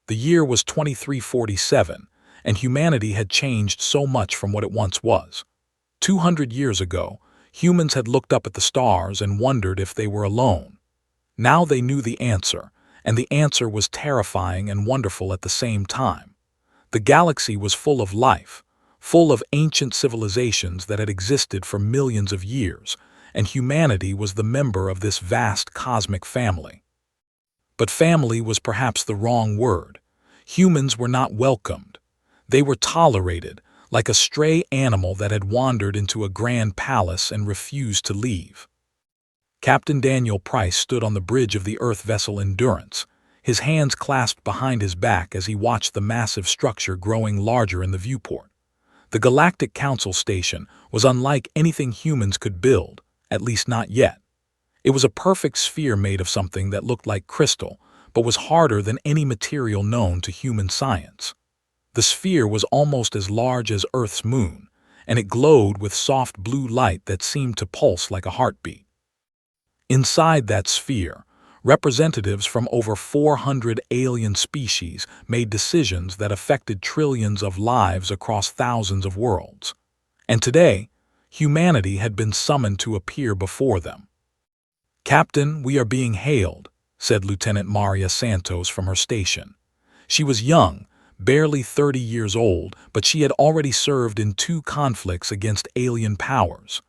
The year was 2347, and humanity had changed so much from what it once was. 200 years ago, humans had looked up at the stars and wondered if they were alone. Now they knew the answer, and the answer was terrifying and wonderful at the same time. The galaxy was full of life, full of ancient civilizations that had existed for millions of years, and humanity was the member of this vast cosmic family. But family was perhaps the wrong word. Humans were not welcomed. They were tolerated, like a stray animal that had wandered into a grand palace and refused to leave. Captain Daniel Price stood on the bridge of the Earth vessel Endurance, his hands clasped behind his back as he watched the massive structure growing larger in the viewport. The Galactic Council Station was unlike anything humans could build, at least not yet. It was a perfect sphere made of something that looked like crystal, but was harder than any material known to human science. The sphere was almost as large as Earth's moon, and it glowed with soft blue light that seemed to pulse like a heartbeat. Inside that sphere, representatives from over 400 alien species made decisions that affected trillions of lives across thousands of worlds. And today, humanity had been summoned to appear before them. "Captain, we are being hailed," said Lieutenant Maria Santos from her station. She was young, barely 30 years old, but she had already served in 2 conflicts against alien powers.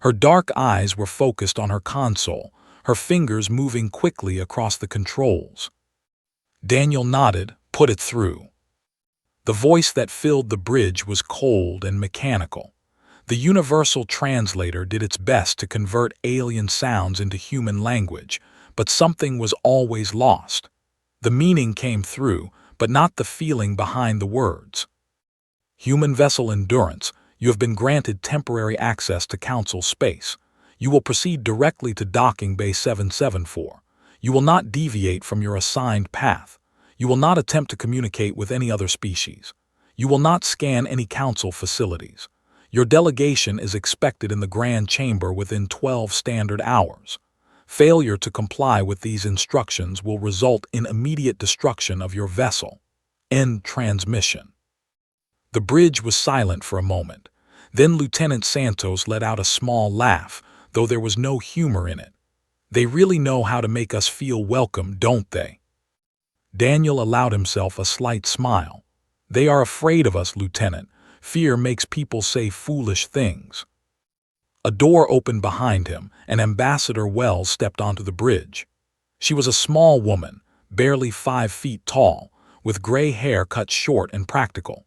Her dark eyes were focused on her console, her fingers moving quickly across the controls. Daniel nodded, "Put it through." The voice that filled the bridge was cold and mechanical. The universal translator did its best to convert alien sounds into human language, but something was always lost. The meaning came through, but not the feeling behind the words. "Human vessel Endurance, you have been granted temporary access to Council space. You will proceed directly to Docking Bay 774. You will not deviate from your assigned path. You will not attempt to communicate with any other species. You will not scan any Council facilities. Your delegation is expected in the Grand Chamber within 12 standard hours. Failure to comply with these instructions will result in immediate destruction of your vessel. End transmission." The bridge was silent for a moment. Then Lieutenant Santos let out a small laugh, though there was no humor in it. "They really know how to make us feel welcome, don't they?" Daniel allowed himself a slight smile. "They are afraid of us, Lieutenant. Fear makes people say foolish things." A door opened behind him, and Ambassador Wells stepped onto the bridge. She was a small woman, barely 5 feet tall, with gray hair cut short and practical.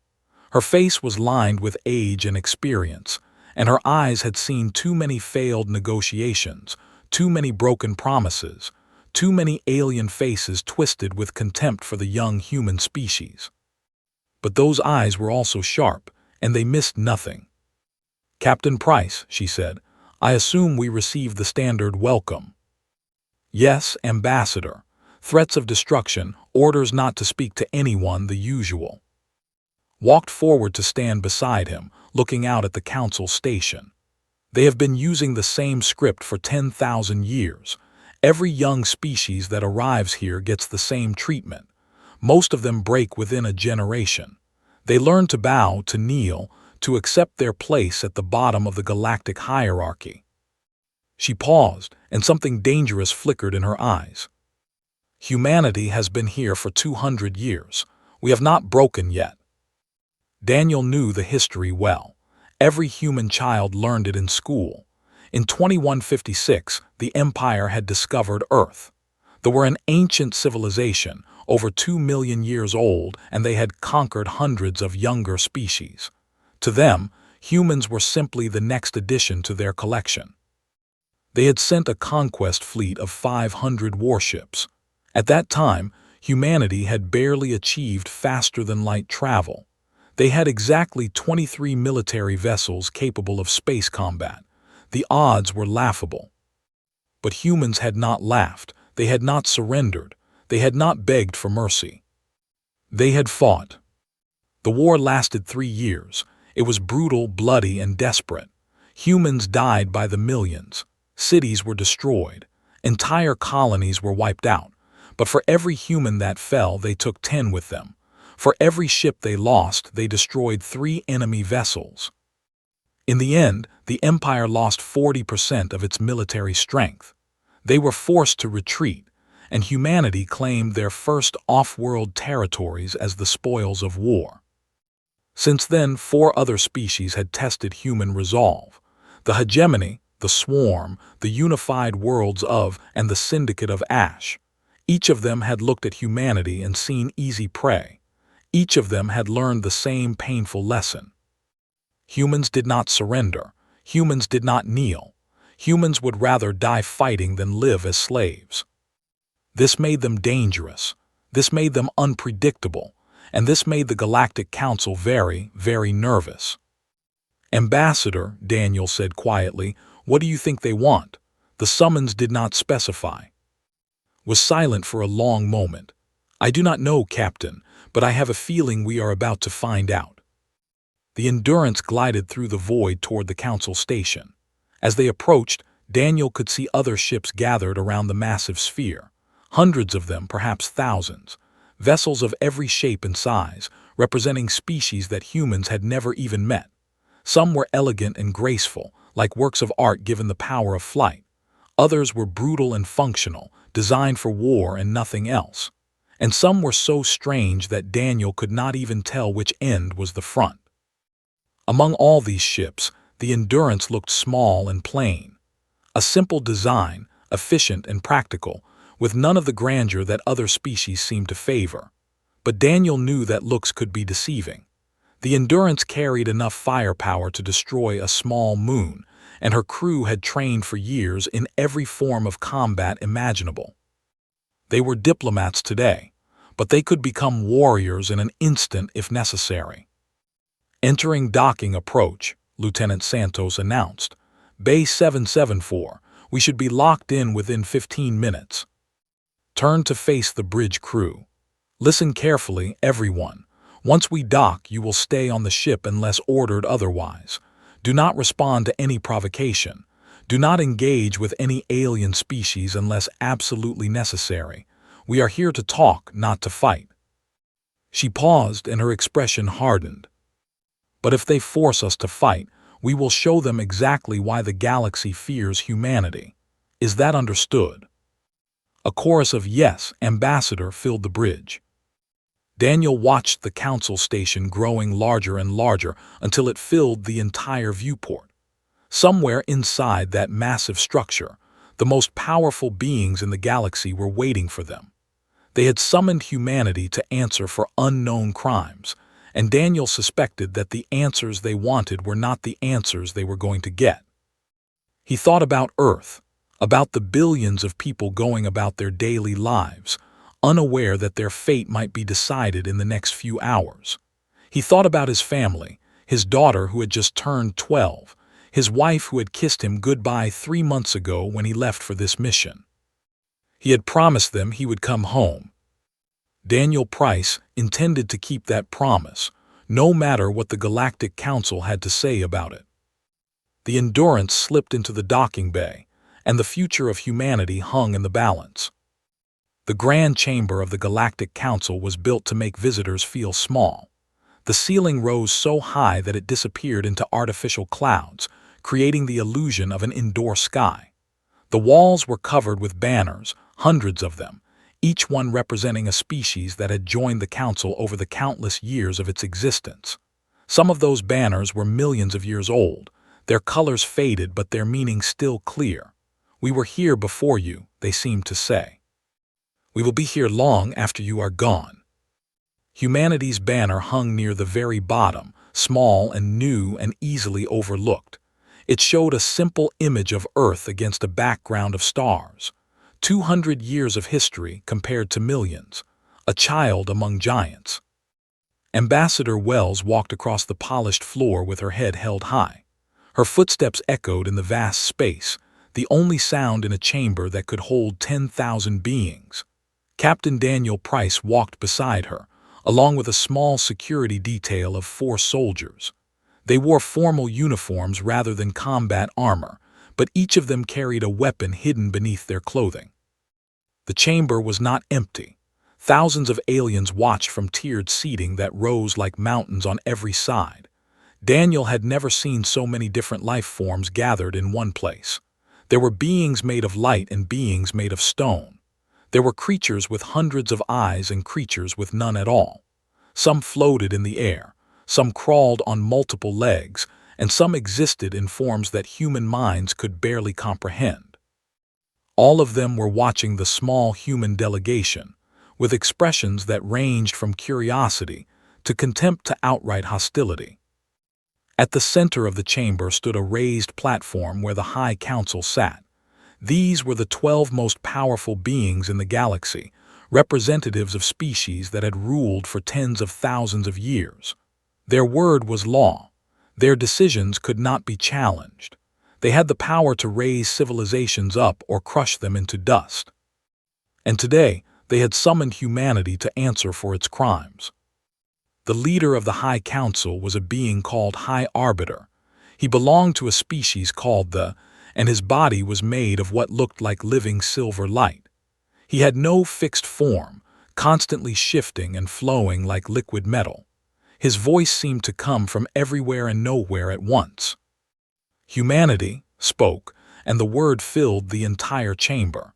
Her face was lined with age and experience, and her eyes had seen too many failed negotiations, too many broken promises, too many alien faces twisted with contempt for the young human species. But those eyes were also sharp, and they missed nothing. "Captain Price," she said, "I assume we received the standard welcome." "Yes, Ambassador. Threats of destruction, orders not to speak to anyone, the usual." Walked forward to stand beside him, looking out at the Council station. "They have been using the same script for 10,000 years. Every young species that arrives here gets the same treatment. Most of them break within a generation. They learn to bow, to kneel, to accept their place at the bottom of the galactic hierarchy." She paused, and something dangerous flickered in her eyes. "Humanity has been here for 200 years. We have not broken yet." Daniel knew the history well. Every human child learned it in school. In 2156, the Empire had discovered Earth. They were an ancient civilization, over 2 million years old, and they had conquered hundreds of younger species. To them, humans were simply the next addition to their collection. They had sent a conquest fleet of 500 warships. At that time, humanity had barely achieved faster-than-light travel. They had exactly 23 military vessels capable of space combat. The odds were laughable. But humans had not laughed. They had not surrendered. They had not begged for mercy. They had fought. The war lasted 3 years. It was brutal, bloody, and desperate. Humans died by the millions. Cities were destroyed. Entire colonies were wiped out. But for every human that fell, they took 10 with them. For every ship they lost, they destroyed 3 enemy vessels. In the end, the Empire lost 40% of its military strength. They were forced to retreat, and humanity claimed their first off-world territories as the spoils of war. Since then, 4 other species had tested human resolve: the hegemony, the swarm, the unified worlds of, and the syndicate of Ash. Each of them had looked at humanity and seen easy prey. Each of them had learned the same painful lesson. Humans did not surrender. Humans did not kneel. Humans would rather die fighting than live as slaves. This made them dangerous. This made them unpredictable. And this made the Galactic Council very, very nervous. "Ambassador," Daniel said quietly, "what do you think they want?" The summons did not specify. Was silent for a long moment. "I do not know, Captain, but I have a feeling we are about to find out." The Endurance glided through the void toward the Council station. As they approached, Daniel could see other ships gathered around the massive sphere. Hundreds of them, perhaps thousands. Vessels of every shape and size, representing species that humans had never even met. Some were elegant and graceful, like works of art given the power of flight. Others were brutal and functional, designed for war and nothing else. And some were so strange that Daniel could not even tell which end was the front. Among all these ships, the Endurance looked small and plain. A simple design, efficient and practical, with none of the grandeur that other species seemed to favor. But Daniel knew that looks could be deceiving. The Endurance carried enough firepower to destroy a small moon, and her crew had trained for years in every form of combat imaginable. They were diplomats today, but they could become warriors in an instant if necessary. Entering docking approach, Lieutenant Santos announced. "Bay 774, we should be locked in within 15 minutes. Turn to face the bridge crew. Listen carefully, everyone. Once we dock, you will stay on the ship unless ordered otherwise. Do not respond to any provocation. Do not engage with any alien species unless absolutely necessary. We are here to talk, not to fight." She paused and her expression hardened. "But if they force us to fight, we will show them exactly why the galaxy fears humanity. Is that understood?" A chorus of "Yes, Ambassador" filled the bridge. Daniel watched the Council station growing larger and larger until it filled the entire viewport. Somewhere inside that massive structure, the most powerful beings in the galaxy were waiting for them. They had summoned humanity to answer for unknown crimes, and Daniel suspected that the answers they wanted were not the answers they were going to get. He thought about Earth, about the billions of people going about their daily lives, unaware that their fate might be decided in the next few hours. He thought about his family, his daughter who had just turned 12, his wife who had kissed him goodbye 3 months ago when he left for this mission. He had promised them he would come home. Daniel Price intended to keep that promise, no matter what the Galactic Council had to say about it. The Endurance slipped into the docking bay, and the future of humanity hung in the balance. The grand chamber of the Galactic Council was built to make visitors feel small. The ceiling rose so high that it disappeared into artificial clouds, creating the illusion of an indoor sky. The walls were covered with banners, hundreds of them, each one representing a species that had joined the Council over the countless years of its existence. Some of those banners were millions of years old, their colors faded but their meaning still clear. "We were here before you," they seemed to say. "We will be here long after you are gone." Humanity's banner hung near the very bottom, small and new and easily overlooked. It showed a simple image of Earth against a background of stars. 200 years of history compared to millions. A child among giants. Ambassador Wells walked across the polished floor with her head held high. Her footsteps echoed in the vast space, the only sound in a chamber that could hold 10,000 beings. Captain Daniel Price walked beside her, along with a small security detail of 4 soldiers. They wore formal uniforms rather than combat armor, but each of them carried a weapon hidden beneath their clothing. The chamber was not empty. Thousands of aliens watched from tiered seating that rose like mountains on every side. Daniel had never seen so many different life forms gathered in one place. There were beings made of light and beings made of stone. There were creatures with hundreds of eyes and creatures with none at all. Some floated in the air, some crawled on multiple legs, and some existed in forms that human minds could barely comprehend. All of them were watching the small human delegation, with expressions that ranged from curiosity to contempt to outright hostility. At the center of the chamber stood a raised platform where the High Council sat. These were the 12 most powerful beings in the galaxy, representatives of species that had ruled for tens of thousands of years. Their word was law. Their decisions could not be challenged. They had the power to raise civilizations up or crush them into dust. And today, they had summoned humanity to answer for its crimes. The leader of the High Council was a being called High Arbiter. He belonged to a species called and his body was made of what looked like living silver light. He had no fixed form, constantly shifting and flowing like liquid metal. His voice seemed to come from everywhere and nowhere at once. Humanity spoke, and the word filled the entire chamber.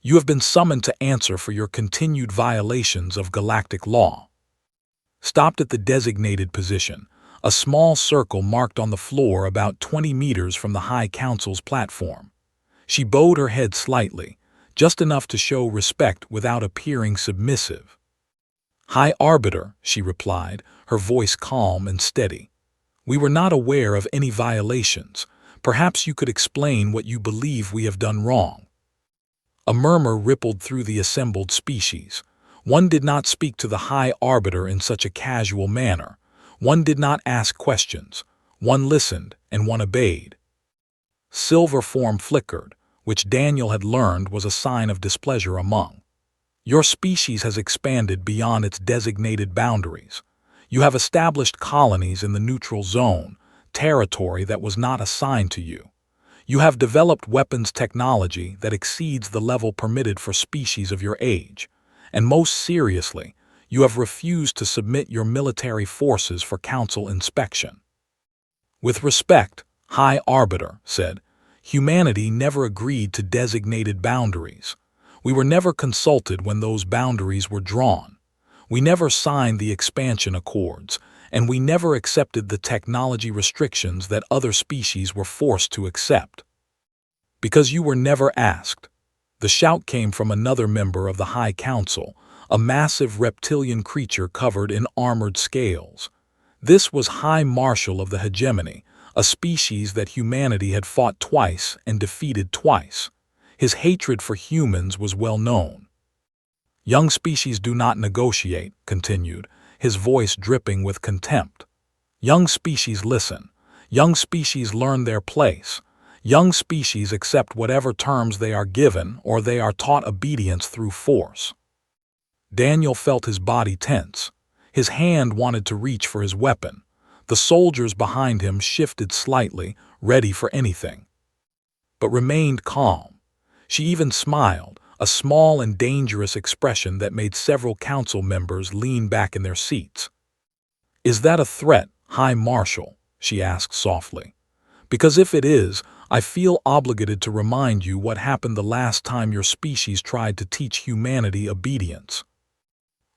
You have been summoned to answer for your continued violations of galactic law. Stopped at the designated position, a small circle marked on the floor about 20 meters from the High Council's platform. She bowed her head slightly, just enough to show respect without appearing submissive. High Arbiter, she replied, her voice calm and steady. We were not aware of any violations. Perhaps you could explain what you believe we have done wrong. A murmur rippled through the assembled species. One did not speak to the High Arbiter in such a casual manner. One did not ask questions. One listened, and one obeyed. Silver form flickered, which Daniel had learned was a sign of displeasure among. Your species has expanded beyond its designated boundaries. You have established colonies in the neutral zone, territory that was not assigned to you. You have developed weapons technology that exceeds the level permitted for species of your age. And most seriously, you have refused to submit your military forces for council inspection. With respect, High Arbiter said, humanity never agreed to designated boundaries. We were never consulted when those boundaries were drawn. We never signed the expansion accords, and we never accepted the technology restrictions that other species were forced to accept. Because you were never asked. The shout came from another member of the High Council, a massive reptilian creature covered in armored scales. This was High Marshal of the Hegemony, a species that humanity had fought twice and defeated twice. His hatred for humans was well known. Young species do not negotiate, continued, his voice dripping with contempt. Young species listen. Young species learn their place. Young species accept whatever terms they are given, or they are taught obedience through force. Daniel felt his body tense. His hand wanted to reach for his weapon. The soldiers behind him shifted slightly, ready for anything, but remained calm. She even smiled, a small and dangerous expression that made several council members lean back in their seats. Is that a threat, High Marshal? She asked softly. Because if it is, I feel obligated to remind you what happened the last time your species tried to teach humanity obedience.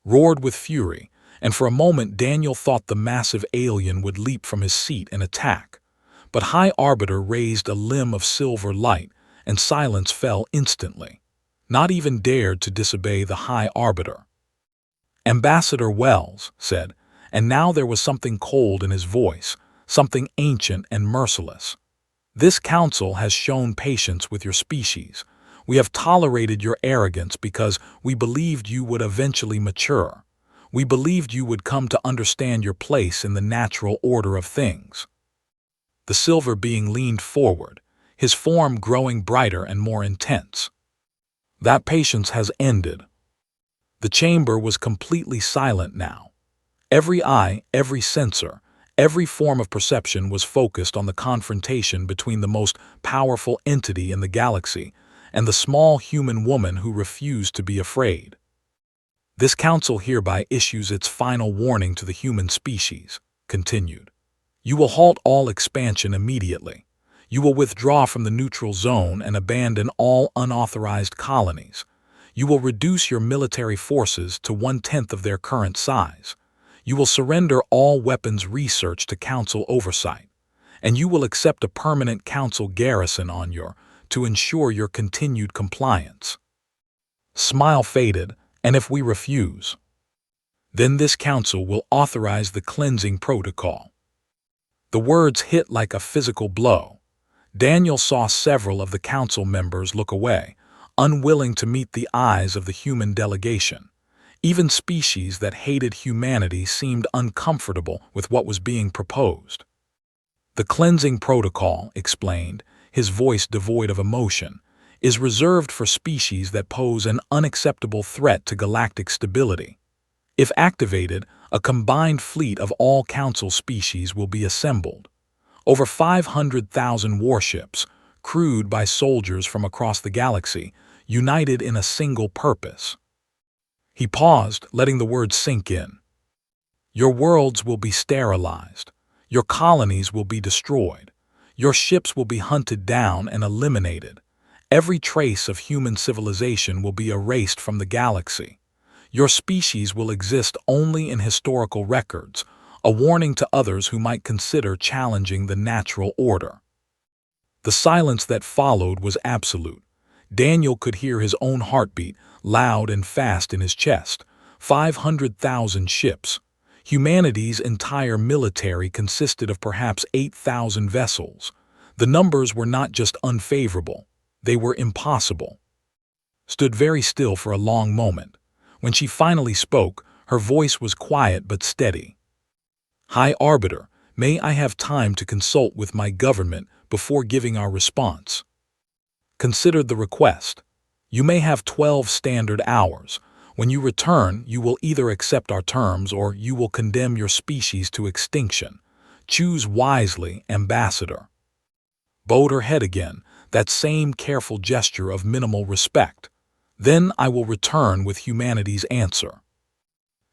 Roared with fury, and for a moment Daniel thought the massive alien would leap from his seat and attack. But High Arbiter raised a limb of silver light, and silence fell instantly. Not even dared to disobey the High Arbiter. Ambassador Wells said, and now there was something cold in his voice, something ancient and merciless. This council has shown patience with your species. We have tolerated your arrogance because we believed you would eventually mature. We believed you would come to understand your place in the natural order of things. The silver being leaned forward, his form growing brighter and more intense. That patience has ended. The chamber was completely silent now. Every eye, every sensor, every form of perception was focused on the confrontation between the most powerful entity in the galaxy and the small human woman who refused to be afraid. This council hereby issues its final warning to the human species, continued. You will halt all expansion immediately. You will withdraw from the neutral zone and abandon all unauthorized colonies. You will reduce your military forces to 1/10 of their current size. You will surrender all weapons research to council oversight. And you will accept a permanent council garrison on your to ensure your continued compliance. Smile faded, and if we refuse, then this council will authorize the cleansing protocol. The words hit like a physical blow. Daniel saw several of the council members look away, unwilling to meet the eyes of the human delegation. Even species that hated humanity seemed uncomfortable with what was being proposed. The cleansing protocol, explained, his voice devoid of emotion, is reserved for species that pose an unacceptable threat to galactic stability. If activated, a combined fleet of all council species will be assembled. Over 500,000 warships, crewed by soldiers from across the galaxy, united in a single purpose. He paused, letting the words sink in. Your worlds will be sterilized. Your colonies will be destroyed. Your ships will be hunted down and eliminated. Every trace of human civilization will be erased from the galaxy. Your species will exist only in historical records, a warning to others who might consider challenging the natural order. The silence that followed was absolute. Daniel could hear his own heartbeat, loud and fast in his chest. 500,000 ships. Humanity's entire military consisted of perhaps 8,000 vessels. The numbers were not just unfavorable, they were impossible. Stood very still for a long moment. When she finally spoke, her voice was quiet but steady. High Arbiter, may I have time to consult with my government before giving our response? Considered the request. You may have 12 standard hours. When you return, you will either accept our terms or you will condemn your species to extinction. Choose wisely, Ambassador. Bowed her head again, that same careful gesture of minimal respect. Then I will return with humanity's answer.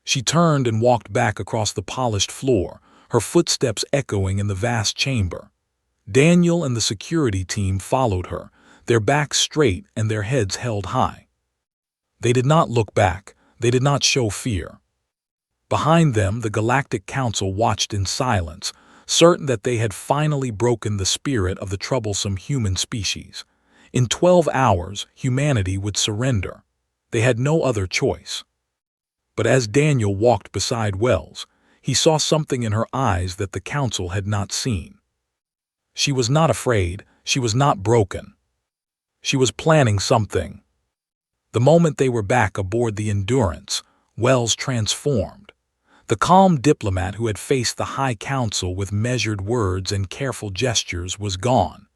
She turned and walked back across the polished floor, her footsteps echoing in the vast chamber. Daniel and the security team followed her, their backs straight and their heads held high. They did not look back, they did not show fear. Behind them, the Galactic Council watched in silence, certain that they had finally broken the spirit of the troublesome human species. In 12 hours, humanity would surrender. They had no other choice. But as Daniel walked beside Wells, he saw something in her eyes that the Council had not seen. She was not afraid, she was not broken. She was planning something. The moment they were back aboard the Endurance, Wells transformed. The calm diplomat who had faced the High Council with measured words and careful gestures was gone.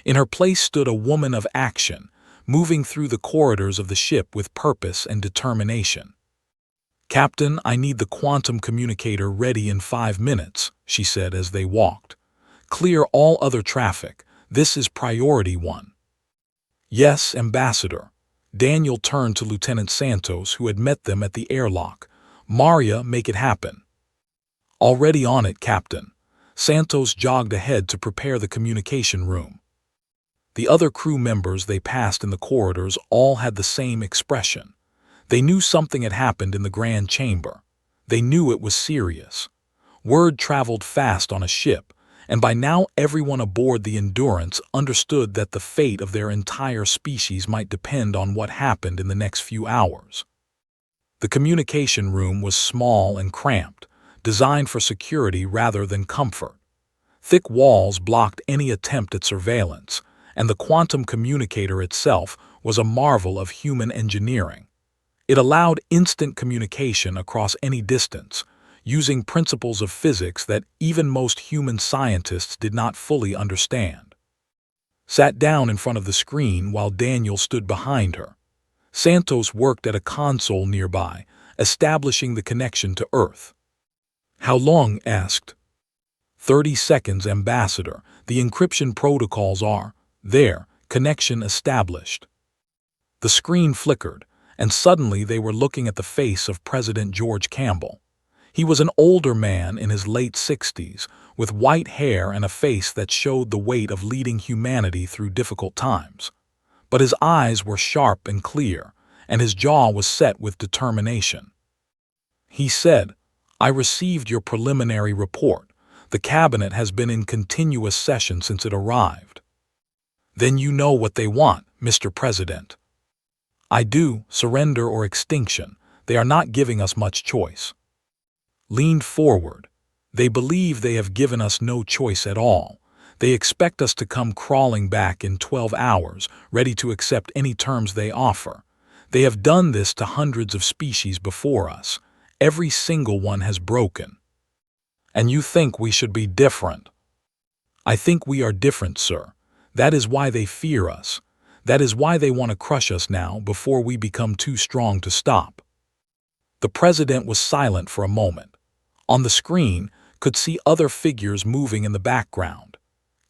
In her place stood a woman of action, moving through the corridors of the ship with purpose and determination. Captain, I need the quantum communicator ready in 5 minutes, she said as they walked. Clear all other traffic. This is priority 1. Yes, Ambassador. Daniel turned to Lieutenant Santos, who had met them at the airlock. Maria, make it happen. Already on it, Captain. Santos jogged ahead to prepare the communication room. The other crew members they passed in the corridors all had the same expression. They knew something had happened in the Grand Chamber. They knew it was serious. Word traveled fast on a ship, and by now everyone aboard the Endurance understood that the fate of their entire species might depend on what happened in the next few hours. The communication room was small and cramped, designed for security rather than comfort. Thick walls blocked any attempt at surveillance, and the quantum communicator itself was a marvel of human engineering. It allowed instant communication across any distance, using principles of physics that even most human scientists did not fully understand. Sat down in front of the screen while Daniel stood behind her. Santos worked at a console nearby, establishing the connection to Earth. How long? Asked. 30 seconds, Ambassador. The encryption protocols are there. Connection established. The screen flickered, and suddenly they were looking at the face of President George Campbell. He was an older man in his late 60s, with white hair and a face that showed the weight of leading humanity through difficult times. But his eyes were sharp and clear, and his jaw was set with determination. He said, "I received your preliminary report. The cabinet has been in continuous session since it arrived." "Then you know what they want, Mr. President." "I do, surrender or extinction. They are not giving us much choice." Leaned forward. "They believe they have given us no choice at all. They expect us to come crawling back in 12 hours, ready to accept any terms they offer. They have done this to hundreds of species before us. Every single one has broken." "And you think we should be different?" "I think we are different, sir. That is why they fear us. That is why they want to crush us now before we become too strong to stop." The president was silent for a moment. On the screen, could see other figures moving in the background.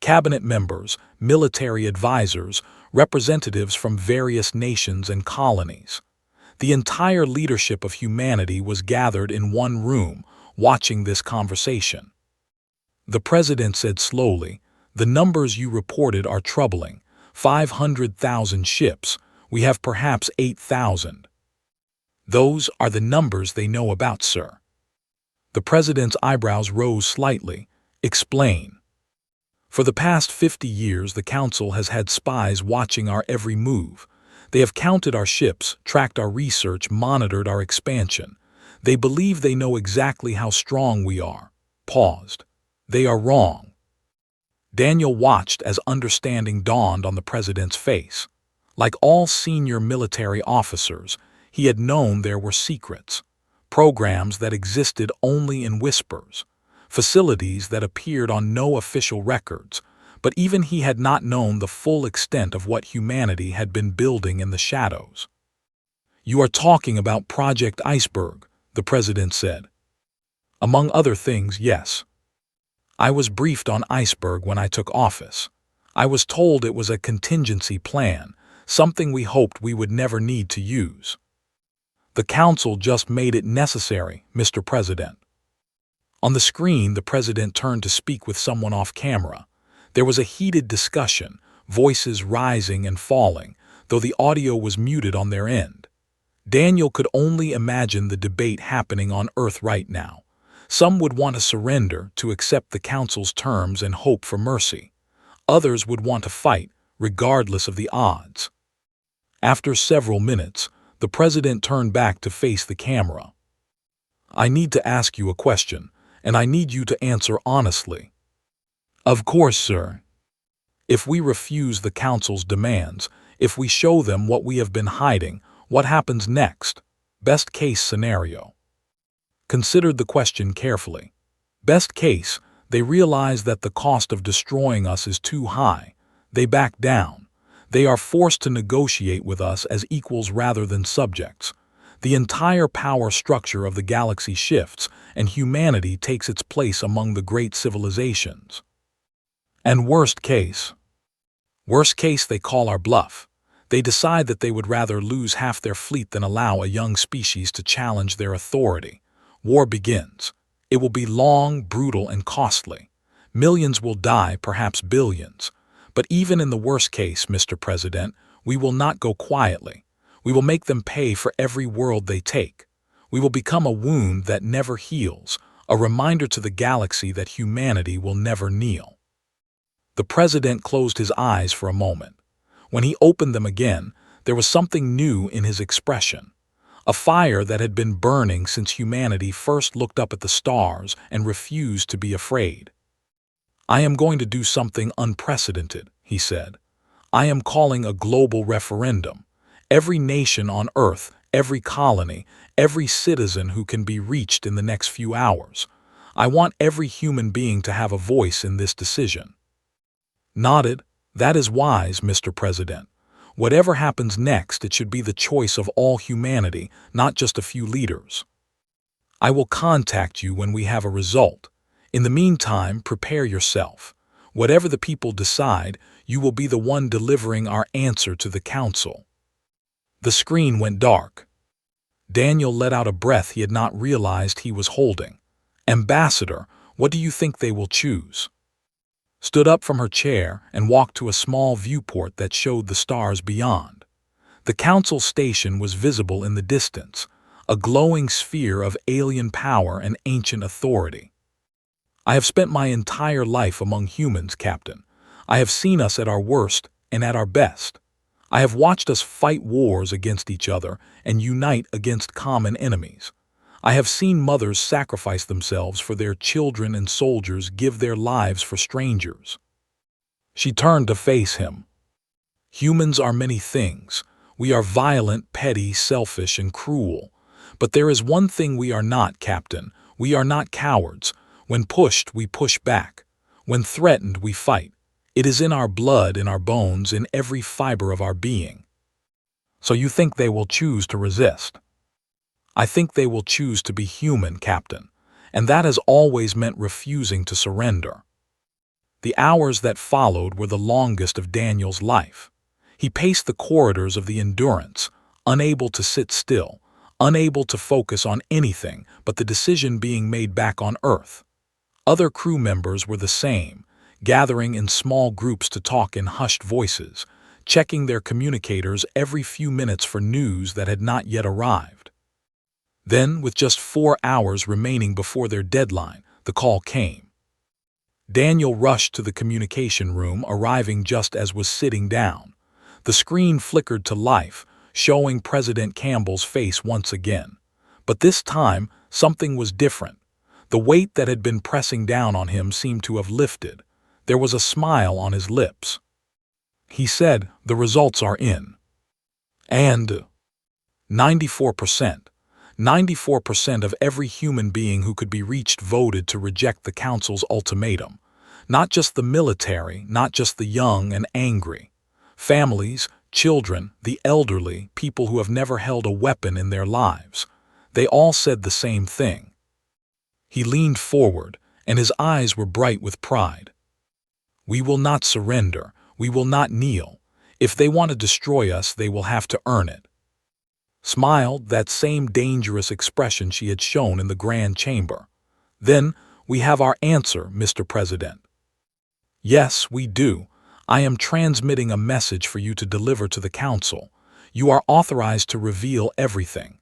Cabinet members, military advisors, representatives from various nations and colonies. The entire leadership of humanity was gathered in one room, watching this conversation. The president said slowly, "The numbers you reported are troubling. 500,000 ships. We have perhaps 8,000. Those are the numbers they know about, sir." The president's eyebrows rose slightly. "Explain." "For the past 50 years, the council has had spies watching our every move. They have counted our ships, tracked our research, monitored our expansion. They believe they know exactly how strong we are." Paused. "They are wrong." Daniel watched as understanding dawned on the president's face. Like all senior military officers, he had known there were secrets, programs that existed only in whispers, facilities that appeared on no official records, but even he had not known the full extent of what humanity had been building in the shadows. "You are talking about Project Iceberg," the president said. "Among other things, yes. I was briefed on Iceberg when I took office. I was told it was a contingency plan, something we hoped we would never need to use. The council just made it necessary, Mr. President." On the screen, the president turned to speak with someone off camera. There was a heated discussion, voices rising and falling, though the audio was muted on their end. Daniel could only imagine the debate happening on Earth right now. Some would want to surrender, to accept the council's terms and hope for mercy. Others would want to fight, regardless of the odds. After several minutes, the president turned back to face the camera. "I need to ask you a question, and I need you to answer honestly." "Of course, sir." "If we refuse the council's demands, if we show them what we have been hiding, what happens next? Best case scenario." Considered the question carefully. Best case, they realize that the cost of destroying us is too high. They back down. They are forced to negotiate with us as equals rather than subjects. The entire power structure of the galaxy shifts, and humanity takes its place among the great civilizations. And worst case? Worst case, they call our bluff. They decide that they would rather lose half their fleet than allow a young species to challenge their authority. War begins. It will be long, brutal, and costly. Millions will die, perhaps billions. But even in the worst case, Mr. President, we will not go quietly. We will make them pay for every world they take. We will become a wound that never heals, a reminder to the galaxy that humanity will never kneel. The president closed his eyes for a moment. When he opened them again, there was something new in his expression. A fire that had been burning since humanity first looked up at the stars and refused to be afraid. "I am going to do something unprecedented," he said. "I am calling a global referendum. Every nation on Earth, every colony, every citizen who can be reached in the next few hours. I want every human being to have a voice in this decision." Nodded. "That is wise, Mr. President. Whatever happens next, it should be the choice of all humanity, not just a few leaders. I will contact you when we have a result. In the meantime, prepare yourself. Whatever the people decide, you will be the one delivering our answer to the council." The screen went dark. Daniel let out a breath he had not realized he was holding. "Ambassador, what do you think they will choose?" Stood up from her chair and walked to a small viewport that showed the stars beyond. The council station was visible in the distance, a glowing sphere of alien power and ancient authority. "I have spent my entire life among humans, Captain. I have seen us at our worst and at our best. I have watched us fight wars against each other and unite against common enemies. I have seen mothers sacrifice themselves for their children and soldiers give their lives for strangers." She turned to face him. "Humans are many things. We are violent, petty, selfish, and cruel. But there is one thing we are not, Captain. We are not cowards. When pushed, we push back. When threatened, we fight. It is in our blood, in our bones, in every fiber of our being." "So you think they will choose to resist?" "I think they will choose to be human, Captain, and that has always meant refusing to surrender." The hours that followed were the longest of Daniel's life. He paced the corridors of the Endurance, unable to sit still, unable to focus on anything but the decision being made back on Earth. Other crew members were the same, gathering in small groups to talk in hushed voices, checking their communicators every few minutes for news that had not yet arrived. Then, with just 4 hours remaining before their deadline, the call came. Daniel rushed to the communication room, arriving just as was sitting down. The screen flickered to life, showing President Campbell's face once again. But this time, something was different. The weight that had been pressing down on him seemed to have lifted. There was a smile on his lips. He said, "The results are in." And 94%. 94% of every human being who could be reached voted to reject the Council's ultimatum. Not just the military, not just the young and angry. Families, children, the elderly, people who have never held a weapon in their lives. They all said the same thing. He leaned forward, and his eyes were bright with pride. "We will not surrender. We will not kneel. If they want to destroy us, they will have to earn it." Smiled, that same dangerous expression she had shown in the Grand Chamber. "Then, we have our answer, Mr. President." "Yes, we do. I am transmitting a message for you to deliver to the Council. You are authorized to reveal everything.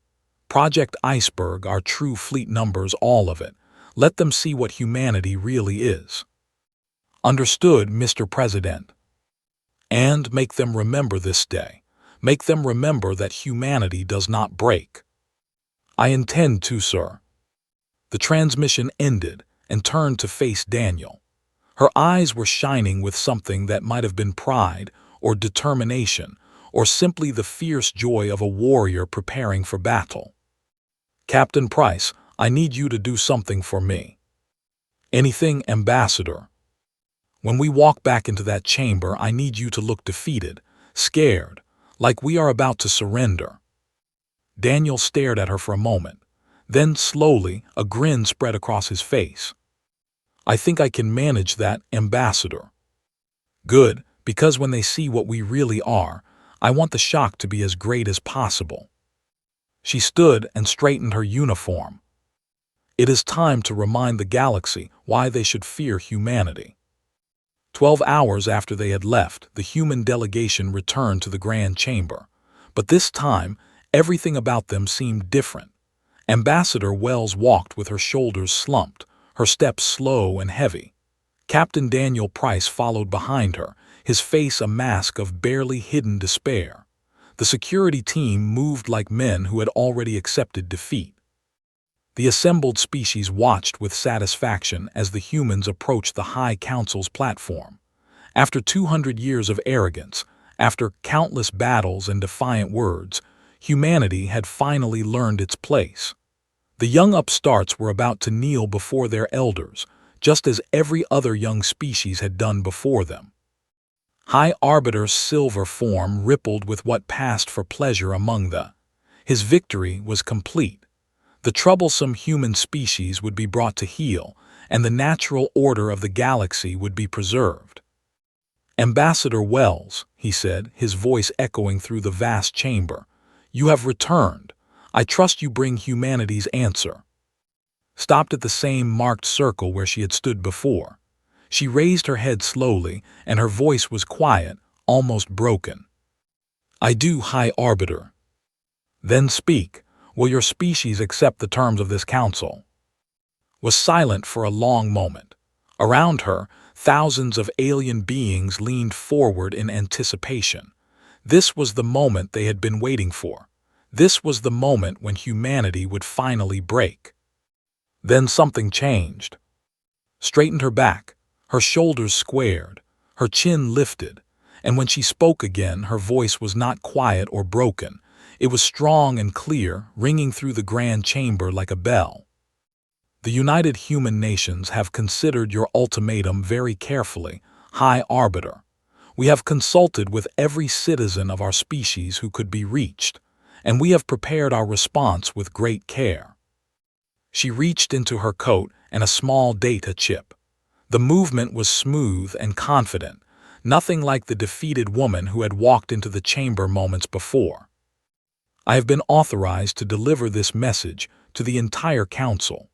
Project Iceberg, our true fleet numbers, all of it. Let them see what humanity really is." "Understood, Mr. President." "And make them remember this day. Make them remember that humanity does not break." "I intend to, sir." The transmission ended and turned to face Daniel. Her eyes were shining with something that might have been pride or determination or simply the fierce joy of a warrior preparing for battle. "Captain Price, I need you to do something for me." "Anything, Ambassador." "When we walk back into that chamber, I need you to look defeated, scared, like we are about to surrender." Daniel stared at her for a moment. Then, slowly, a grin spread across his face. "I think I can manage that, Ambassador." "Good, because when they see what we really are, I want the shock to be as great as possible." She stood and straightened her uniform. "It is time to remind the galaxy why they should fear humanity." 12 hours after they had left, the human delegation returned to the Grand Chamber. But this time, everything about them seemed different. Ambassador Wells walked with her shoulders slumped, her steps slow and heavy. Captain Daniel Price followed behind her, his face a mask of barely hidden despair. The security team moved like men who had already accepted defeat. The assembled species watched with satisfaction as the humans approached the High Council's platform. After 200 years of arrogance, after countless battles and defiant words, humanity had finally learned its place. The young upstarts were about to kneel before their elders, just as every other young species had done before them. High Arbiter's silver form rippled with what passed for pleasure among the. His victory was complete. The troublesome human species would be brought to heel, and the natural order of the galaxy would be preserved. "Ambassador Wells," he said, his voice echoing through the vast chamber, You have returned. I trust you bring humanity's answer. Stopped at the same marked circle where she had stood before. She raised her head slowly, and her voice was quiet, almost broken. I do, High Arbiter. Then speak. Will your species accept the terms of this council? Was silent for a long moment. Around her, thousands of alien beings leaned forward in anticipation. This was the moment they had been waiting for. This was the moment when humanity would finally break. Then something changed. Straightened her back, her shoulders squared, her chin lifted, and when she spoke again, her voice was not quiet or broken. It was strong and clear, ringing through the grand chamber like a bell. The United Human Nations have considered your ultimatum very carefully, High Arbiter. We have consulted with every citizen of our species who could be reached, and we have prepared our response with great care. She reached into her coat and a small data chip. The movement was smooth and confident, nothing like the defeated woman who had walked into the chamber moments before. I have been authorized to deliver this message to the entire council.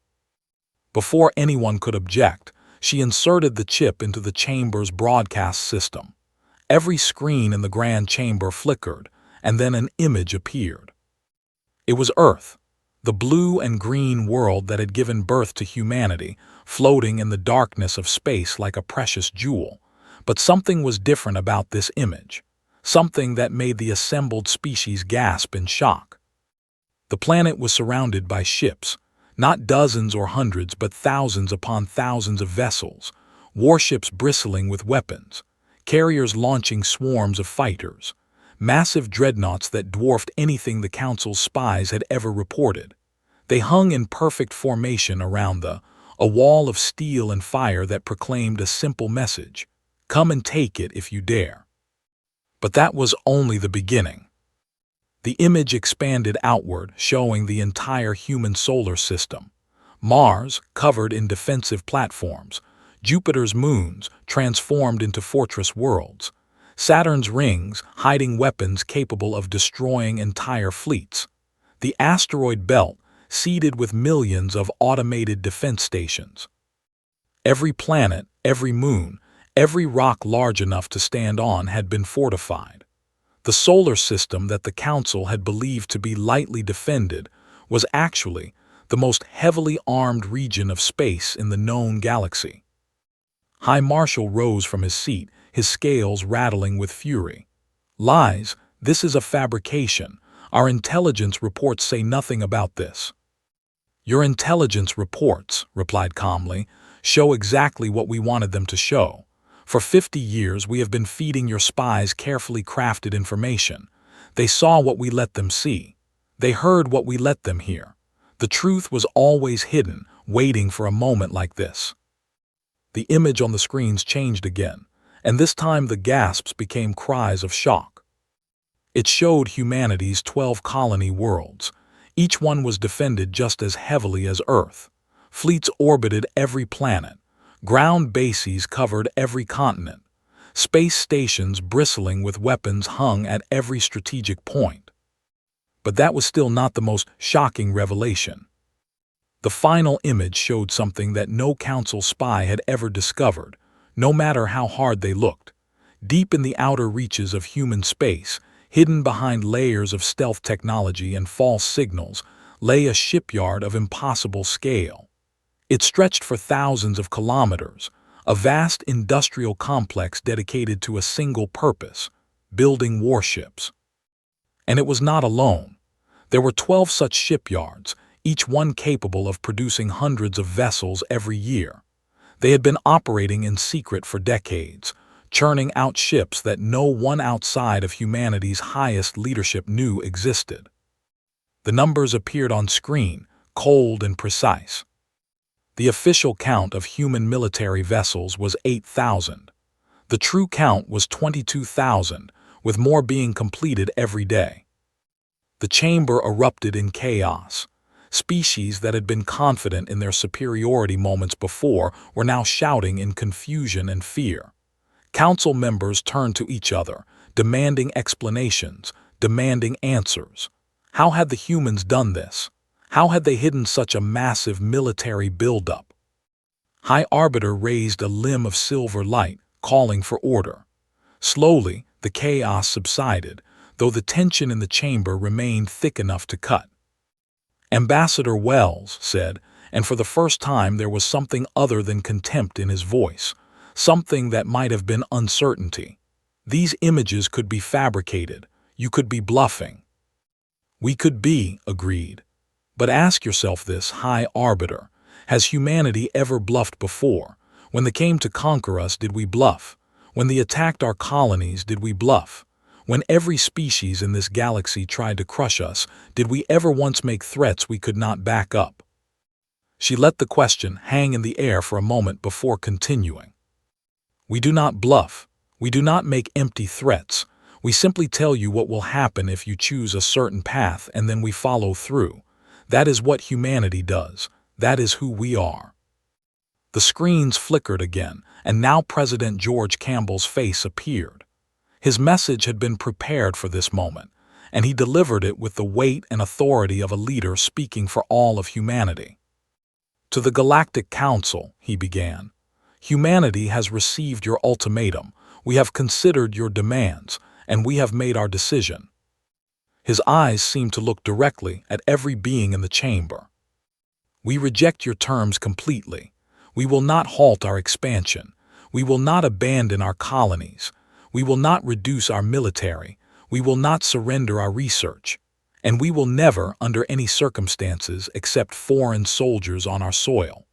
Before anyone could object, she inserted the chip into the chamber's broadcast system. Every screen in the grand chamber flickered, and then an image appeared. It was Earth, the blue and green world that had given birth to humanity, floating in the darkness of space like a precious jewel. But something was different about this image, something that made the assembled species gasp in shock. The planet was surrounded by ships, not dozens or hundreds, but thousands upon thousands of vessels, warships bristling with weapons, carriers launching swarms of fighters, massive dreadnoughts that dwarfed anything the Council's spies had ever reported. They hung in perfect formation around a wall of steel and fire that proclaimed a simple message: come and take it if you dare. But that was only the beginning. The image expanded outward, showing the entire human solar system. Mars, covered in defensive platforms, Jupiter's moons, transformed into fortress worlds, Saturn's rings, hiding weapons capable of destroying entire fleets, the asteroid belt, seeded with millions of automated defense stations. Every planet, every moon, every rock large enough to stand on had been fortified. The solar system that the Council had believed to be lightly defended was actually the most heavily armed region of space in the known galaxy. High Marshal rose from his seat, his scales rattling with fury. Lies, this is a fabrication. Our intelligence reports say nothing about this. Your intelligence reports, replied calmly, show exactly what we wanted them to show. For 50 years, we have been feeding your spies carefully crafted information. They saw what we let them see. They heard what we let them hear. The truth was always hidden, waiting for a moment like this. The image on the screens changed again, and this time the gasps became cries of shock. It showed humanity's 12 colony worlds. Each one was defended just as heavily as Earth. Fleets orbited every planet. Ground bases covered every continent. Space stations bristling with weapons hung at every strategic point. But that was still not the most shocking revelation. The final image showed something that no Council spy had ever discovered, no matter how hard they looked. Deep in the outer reaches of human space, hidden behind layers of stealth technology and false signals, lay a shipyard of impossible scale. It stretched for thousands of kilometers, a vast industrial complex dedicated to a single purpose: building warships. And it was not alone. There were 12 such shipyards, each one capable of producing hundreds of vessels every year. They had been operating in secret for decades, churning out ships that no one outside of humanity's highest leadership knew existed. The numbers appeared on screen, cold and precise. The official count of human military vessels was 8,000. The true count was 22,000, with more being completed every day. The chamber erupted in chaos. Species that had been confident in their superiority moments before were now shouting in confusion and fear. Council members turned to each other, demanding explanations, demanding answers. How had the humans done this? How had they hidden such a massive military buildup? High Arbiter raised a limb of silver light, calling for order. Slowly, the chaos subsided, though the tension in the chamber remained thick enough to cut. Ambassador Wells said, and for the first time there was something other than contempt in his voice, something that might have been uncertainty. These images could be fabricated. You could be bluffing. We could be, agreed. But ask yourself this, High Arbiter. Has humanity ever bluffed before? When they came to conquer us, did we bluff? When they attacked our colonies, did we bluff? When every species in this galaxy tried to crush us, did we ever once make threats we could not back up? She let the question hang in the air for a moment before continuing. We do not bluff. We do not make empty threats. We simply tell you what will happen if you choose a certain path, and then we follow through. That is what humanity does. That is who we are. The screens flickered again, and now President George Campbell's face appeared. His message had been prepared for this moment, and he delivered it with the weight and authority of a leader speaking for all of humanity. To the Galactic Council, he began, humanity has received your ultimatum. We have considered your demands, and we have made our decision. His eyes seemed to look directly at every being in the chamber. We reject your terms completely. We will not halt our expansion. We will not abandon our colonies. We will not reduce our military. We will not surrender our research. And we will never, under any circumstances, accept foreign soldiers on our soil.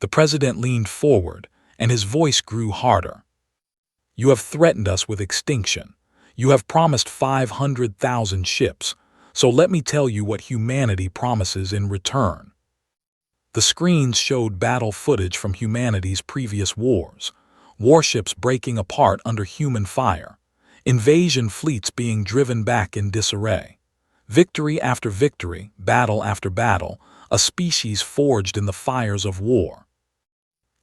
The president leaned forward, and his voice grew harder. You have threatened us with extinction. You have promised 500,000 ships. So let me tell you what humanity promises in return. The screens showed battle footage from humanity's previous wars, warships breaking apart under human fire, invasion fleets being driven back in disarray. Victory after victory, battle after battle, a species forged in the fires of war.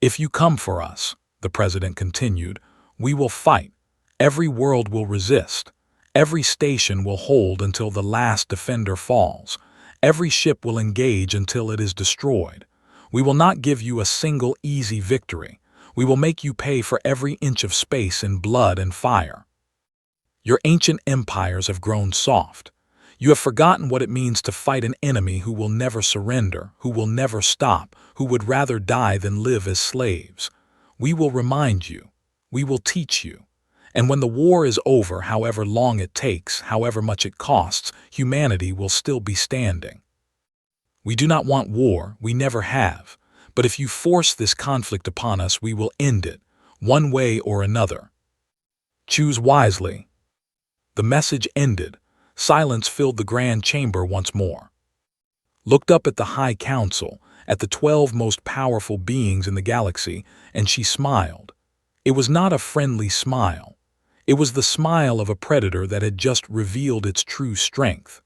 If you come for us, the president continued, we will fight. Every world will resist. Every station will hold until the last defender falls. Every ship will engage until it is destroyed. We will not give you a single easy victory. We will make you pay for every inch of space in blood and fire. Your ancient empires have grown soft. You have forgotten what it means to fight an enemy who will never surrender, who will never stop, who would rather die than live as slaves. We will remind you. We will teach you. And when the war is over, however long it takes, however much it costs, humanity will still be standing. We do not want war, we never have. But if you force this conflict upon us, we will end it, one way or another. Choose wisely. The message ended. Silence filled the grand chamber once more. Looked up at the High Council, at the 12 most powerful beings in the galaxy, and she smiled. It was not a friendly smile. It was the smile of a predator that had just revealed its true strength.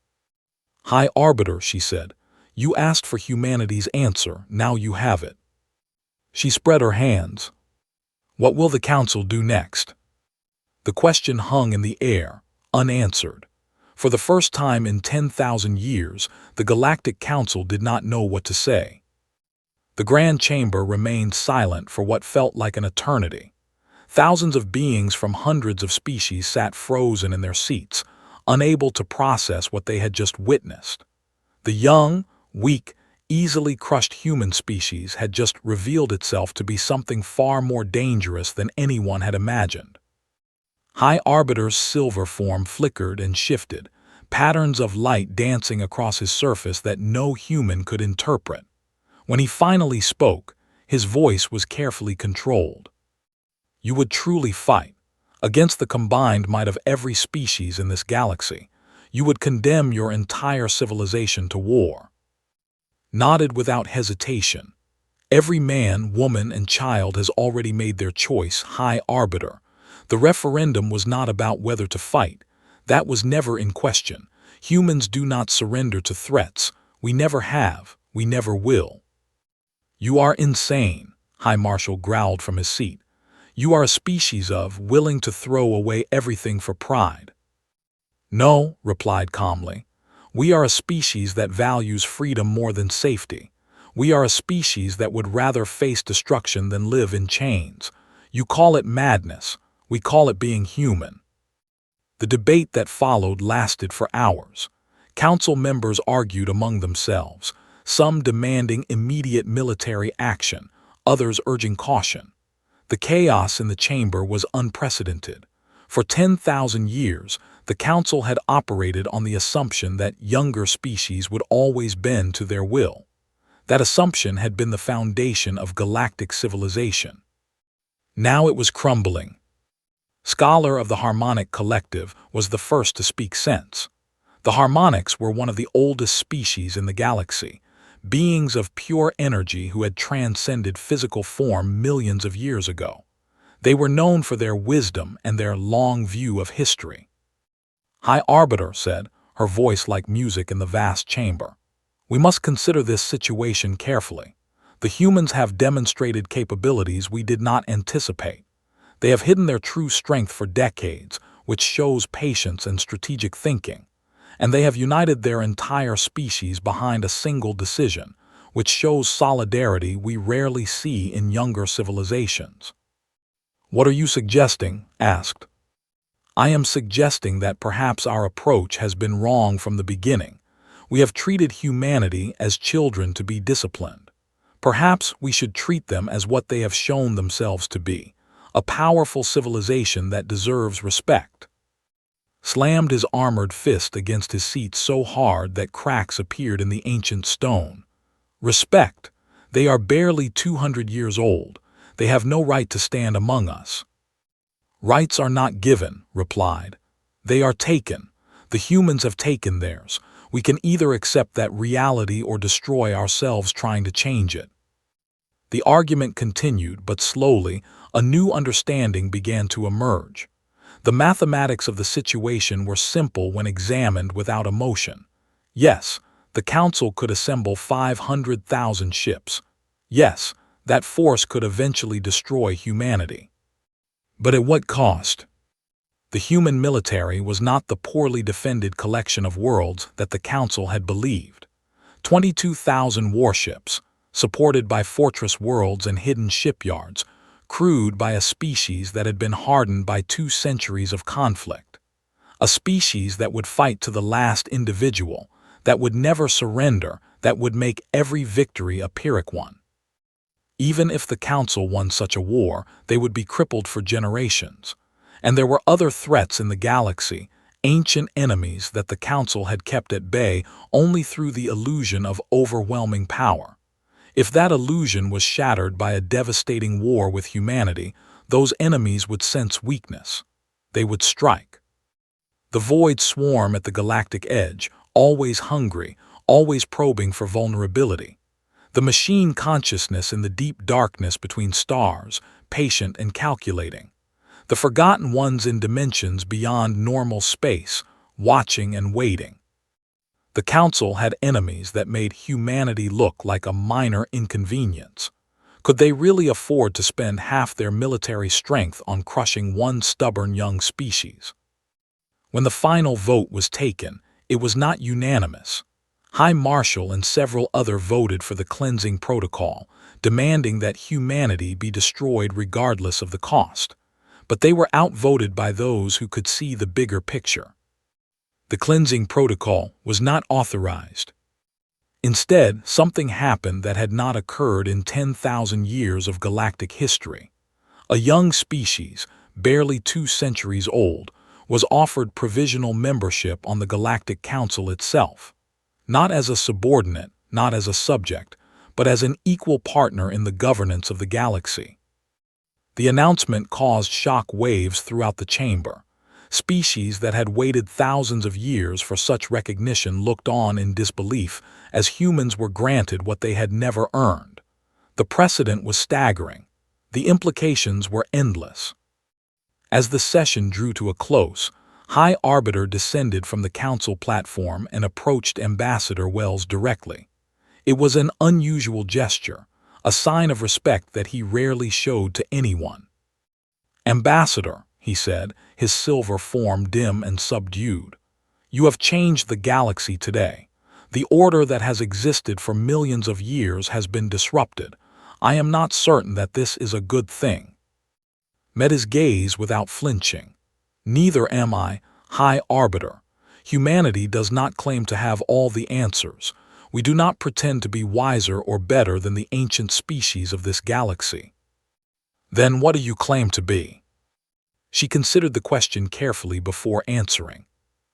High Arbiter, she said, you asked for humanity's answer, now you have it. She spread her hands. What will the council do next? The question hung in the air, unanswered. For the first time in 10,000 years, the Galactic Council did not know what to say. The Grand Chamber remained silent for what felt like an eternity. Thousands of beings from hundreds of species sat frozen in their seats, unable to process what they had just witnessed. The young, weak, easily crushed human species had just revealed itself to be something far more dangerous than anyone had imagined. High Arbiter's silver form flickered and shifted, patterns of light dancing across his surface that no human could interpret. When he finally spoke, his voice was carefully controlled. You would truly fight, against the combined might of every species in this galaxy. You would condemn your entire civilization to war. Nodded without hesitation. Every man, woman, and child has already made their choice, High Arbiter. The referendum was not about whether to fight. That was never in question. Humans do not surrender to threats. We never have. We never will. You are insane, High Marshal growled from his seat. You are a species of willing to throw away everything for pride. No, replied calmly. We are a species that values freedom more than safety. We are a species that would rather face destruction than live in chains. You call it madness. We call it being human." The debate that followed lasted for hours. Council members argued among themselves, some demanding immediate military action, others urging caution. The chaos in the chamber was unprecedented. For 10,000 years, the Council had operated on the assumption that younger species would always bend to their will. That assumption had been the foundation of galactic civilization. Now it was crumbling. Scholar of the Harmonic Collective was the first to speak sense. The Harmonics were one of the oldest species in the galaxy, beings of pure energy who had transcended physical form millions of years ago. They were known for their wisdom and their long view of history. "High Arbiter," said, her voice like music in the vast chamber, "we must consider this situation carefully. The humans have demonstrated capabilities we did not anticipate. They have hidden their true strength for decades, which shows patience and strategic thinking. And they have united their entire species behind a single decision, which shows solidarity we rarely see in younger civilizations." "What are you suggesting?" asked. "I am suggesting that perhaps our approach has been wrong from the beginning. We have treated humanity as children to be disciplined. Perhaps we should treat them as what they have shown themselves to be, a powerful civilization that deserves respect." Slammed his armored fist against his seat so hard that cracks appeared in the ancient stone. "Respect? They are barely 200 years old. They have no right to stand among us." "Rights are not given," replied. "They are taken. The humans have taken theirs. We can either accept that reality or destroy ourselves trying to change it." The argument continued, but slowly, a new understanding began to emerge. The mathematics of the situation were simple when examined without emotion. Yes, the Council could assemble 500,000 ships. Yes, that force could eventually destroy humanity. But at what cost? The human military was not the poorly defended collection of worlds that the Council had believed. 22,000 warships, supported by fortress worlds and hidden shipyards, crewed by a species that had been hardened by 2 centuries of conflict. A species that would fight to the last individual, that would never surrender, that would make every victory a Pyrrhic one. Even if the Council won such a war, they would be crippled for generations. And there were other threats in the galaxy, ancient enemies that the Council had kept at bay only through the illusion of overwhelming power. If that illusion was shattered by a devastating war with humanity, those enemies would sense weakness. They would strike. The void swarm at the galactic edge, always hungry, always probing for vulnerability. The machine consciousness in the deep darkness between stars, patient and calculating. The forgotten ones in dimensions beyond normal space, watching and waiting. The Council had enemies that made humanity look like a minor inconvenience. Could they really afford to spend half their military strength on crushing one stubborn young species? When the final vote was taken, it was not unanimous. High Marshal and several others voted for the cleansing protocol, demanding that humanity be destroyed regardless of the cost. But they were outvoted by those who could see the bigger picture. The cleansing protocol was not authorized. Instead, something happened that had not occurred in 10,000 years of galactic history. A young species, barely 2 centuries old, was offered provisional membership on the Galactic Council itself. Not as a subordinate, not as a subject, but as an equal partner in the governance of the galaxy. The announcement caused shock waves throughout the chamber. Species that had waited thousands of years for such recognition looked on in disbelief as humans were granted what they had never earned. The precedent was staggering. The implications were endless. As the session drew to a close, High Arbiter descended from the Council platform and approached Ambassador Wells directly. It was an unusual gesture, a sign of respect that he rarely showed to anyone. "Ambassador," he said, his silver form dim and subdued, You have changed the galaxy today. The order that has existed for millions of years has been disrupted. I am not certain that this is a good thing. Met his gaze without flinching. Neither am I, High Arbiter. Humanity does not claim to have all the answers. We do not pretend to be wiser or better than the ancient species of this galaxy. Then what do you claim to be? She considered the question carefully before answering.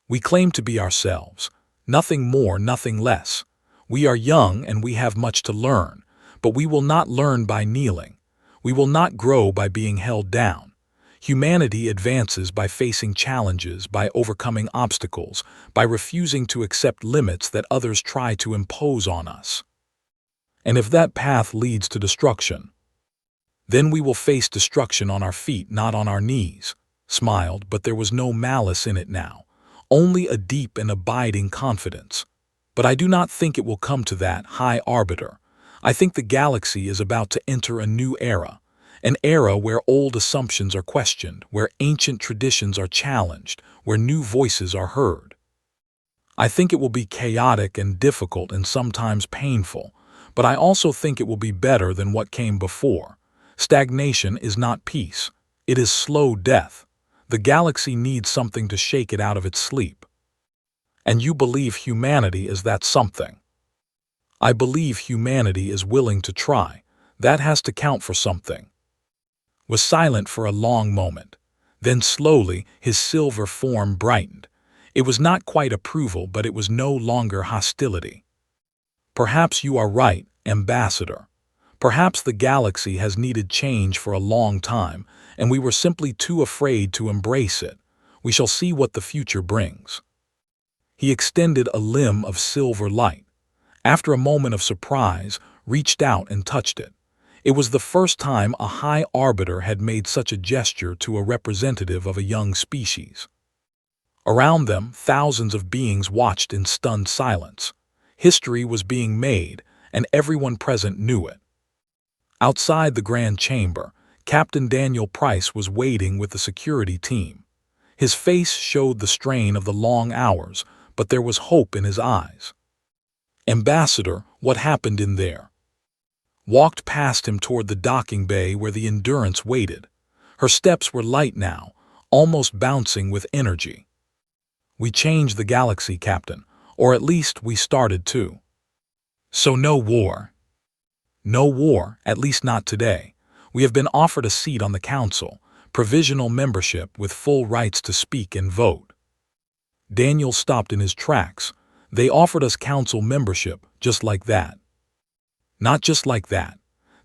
We claim to be ourselves. Nothing more, nothing less. We are young and we have much to learn, but we will not learn by kneeling. We will not grow by being held down. Humanity advances by facing challenges, by overcoming obstacles, by refusing to accept limits that others try to impose on us. And if that path leads to destruction, then we will face destruction on our feet, not on our knees. Smiled, but there was no malice in it now, only a deep and abiding confidence. But I do not think it will come to that, High Arbiter. I think the galaxy is about to enter a new era. An era where old assumptions are questioned, where ancient traditions are challenged, where new voices are heard. I think it will be chaotic and difficult and sometimes painful, but I also think it will be better than what came before. Stagnation is not peace. It is slow death. The galaxy needs something to shake it out of its sleep. And you believe humanity is that something. I believe humanity is willing to try. That has to count for something. Was silent for a long moment. Then slowly his silver form brightened. It was not quite approval, but it was no longer hostility. Perhaps you are right, Ambassador. Perhaps the galaxy has needed change for a long time, and we were simply too afraid to embrace it. We shall see what the future brings. He extended a limb of silver light. After a moment of surprise, reached out and touched it. It was the first time a High Arbiter had made such a gesture to a representative of a young species. Around them, thousands of beings watched in stunned silence. History was being made, and everyone present knew it. Outside the Grand Chamber, Captain Daniel Price was waiting with the security team. His face showed the strain of the long hours, but there was hope in his eyes. Ambassador, what happened in there? Walked past him toward the docking bay where the Endurance waited. Her steps were light now, almost bouncing with energy. We changed the galaxy, Captain, or at least we started to. So no war. No war, at least not today. We have been offered a seat on the council, provisional membership with full rights to speak and vote. Daniel stopped in his tracks. They offered us council membership, just like that. Not just like that.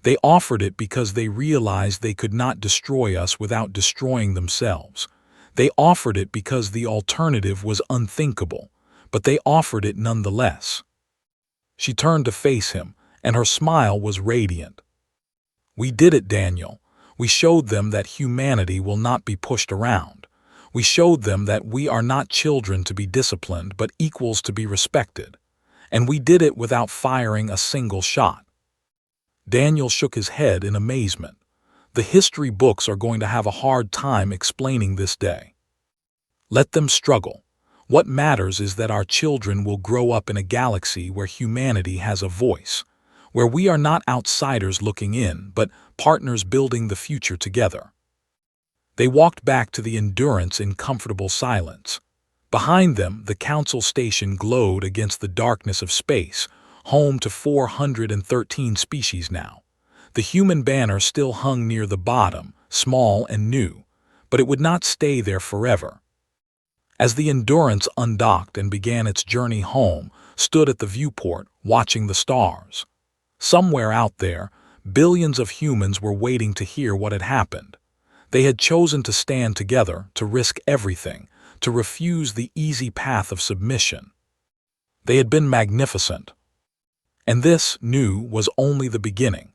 They offered it because they realized they could not destroy us without destroying themselves. They offered it because the alternative was unthinkable, but they offered it nonetheless. She turned to face him, and her smile was radiant. We did it, Daniel. We showed them that humanity will not be pushed around. We showed them that we are not children to be disciplined, but equals to be respected. And we did it without firing a single shot. Daniel shook his head in amazement. The history books are going to have a hard time explaining this day. Let them struggle. What matters is that our children will grow up in a galaxy where humanity has a voice, where we are not outsiders looking in, but partners building the future together. They walked back to the Endurance in comfortable silence. Behind them, the council station glowed against the darkness of space, home to 413 species now. The human banner still hung near the bottom, small and new, but it would not stay there forever. As the Endurance undocked and began its journey home, stood at the viewport, watching the stars. Somewhere out there, billions of humans were waiting to hear what had happened. They had chosen to stand together, to risk everything, to refuse the easy path of submission. They had been magnificent. And this, new, was only the beginning.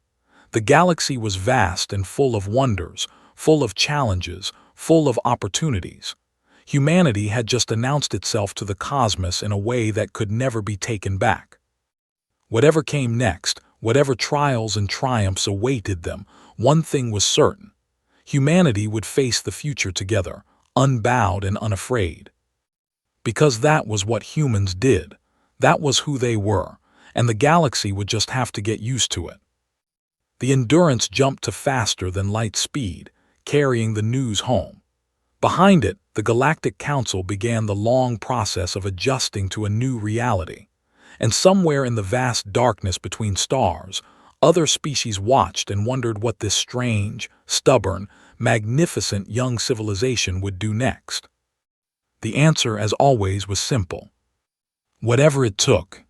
The galaxy was vast and full of wonders, full of challenges, full of opportunities. Humanity had just announced itself to the cosmos in a way that could never be taken back. Whatever came next, whatever trials and triumphs awaited them, one thing was certain. Humanity would face the future together, unbowed and unafraid. because that was what humans did. That was who they were, and the galaxy would just have to get used to it. The Endurance jumped to faster than light speed, carrying the news home. Behind it, the Galactic Council began the long process of adjusting to a new reality. And somewhere in the vast darkness between stars, other species watched and wondered what this strange, stubborn, magnificent young civilization would do next. The answer, as always, was simple. Whatever it took,